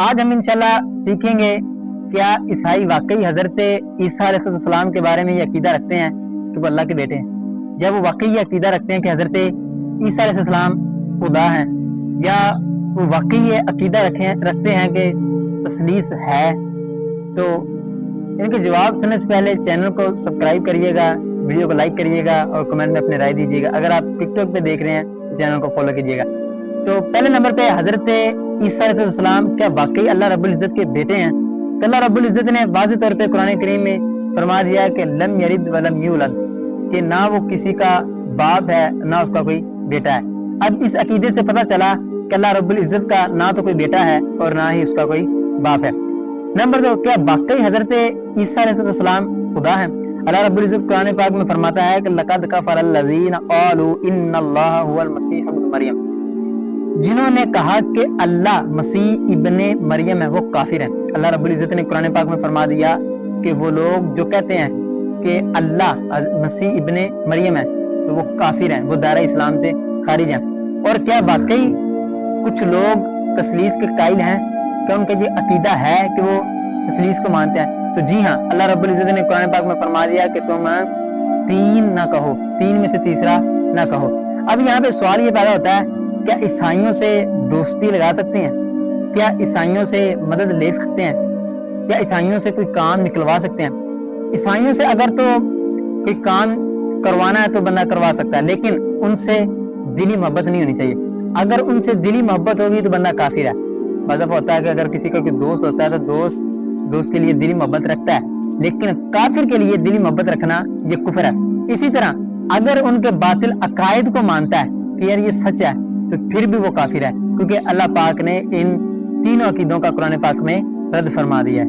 آج ہم انشاءاللہ سیکھیں گے کیا عیسائی واقعی حضرت عیسیٰ علیہ السلام کے بارے میں یہ عقیدہ رکھتے ہیں کہ وہ اللہ کے بیٹے ہیں، یا وہ واقعی یہ عقیدہ رکھتے ہیں کہ حضرت عیسیٰ علیہ السلام خدا ہیں، یا وہ واقعی یہ عقیدہ رکھتے ہیں کہ تثلیث ہے۔ تو ان کے جواب سننے سے پہلے چینل کو سبسکرائب کریے گا، ویڈیو کو لائک کریے گا اور کمنٹ میں اپنی رائے دیجیے گا۔ اگر آپ ٹک ٹاک پہ دیکھ رہے ہیں تو چینل کو فالو کیجیے گا۔ تو پہلے نمبر پہ حضرت عیسیٰ علیہ السلام کیا واقعی اللہ رب العزت کے بیٹے ہیں؟ تو اللہ رب العزت نے واضح طور پہ قرآن کریم میں فرما دیا کہ لم یلد ولم یولد، کہ نہ وہ کسی کا باپ ہے نہ اس کا کوئی بیٹا ہے۔ اب اس عقیدے سے پتہ چلا کہ اللہ رب العزت کا نہ تو کوئی بیٹا ہے اور نہ ہی اس کا کوئی باپ ہے۔ نمبر 2، کیا واقعی حضرت عیسیٰ علیہ السلام خدا ہیں؟ اللہ رب العزت قرآن پاک میں فرماتا ہے کہ لقد کفر الذین قالوا ان اللہ هو المسیح ابن مریم، جنہوں نے کہا کہ اللہ مسیح ابن مریم ہے، وہ کافر ہیں۔ اللہ رب العزت نے قرآن پاک میں فرما دیا کہ وہ لوگ جو کہتے ہیں کہ اللہ مسیح ابن مریم ہے تو وہ کافر ہیں، وہ دائرہ اسلام سے خارج ہیں۔ اور کیا واقعی کچھ لوگ تثلیث کے قائل ہیں کہ ان کا یہ عقیدہ ہے کہ وہ تثلیث کو مانتے ہیں؟ تو جی ہاں، اللہ رب العزت نے قرآن پاک میں فرما دیا کہ تم تین نہ کہو، تین میں سے تیسرا نہ کہو۔ اب یہاں پہ سوال یہ پیدا ہوتا ہے، کیا عیسائیوں سے دوستی لگا سکتے ہیں؟ کیا عیسائیوں سے مدد لے سکتے ہیں؟ کیا عیسائیوں سے کوئی کام نکلوا سکتے ہیں؟ عیسائیوں سے اگر تو کوئی کام کروانا ہے تو بندہ کروا سکتا ہے، لیکن ان سے دلی محبت نہیں ہونی چاہیے۔ اگر ان سے دلی محبت ہوگی تو بندہ کافر ہے۔ مذہب ہوتا ہے کہ اگر کسی کا کوئی دوست ہوتا ہے تو دوست کے لیے دلی محبت رکھتا ہے، لیکن کافر کے لیے دلی محبت رکھنا یہ کفر ہے۔ اسی طرح اگر ان کے باطل عقائد کو مانتا ہے کہ یار یہ سچ ہے تو پھر بھی وہ کافر ہے، کیونکہ اللہ پاک نے ان تینوں عقیدوں کا قرآن پاک میں رد فرما دیا ہے۔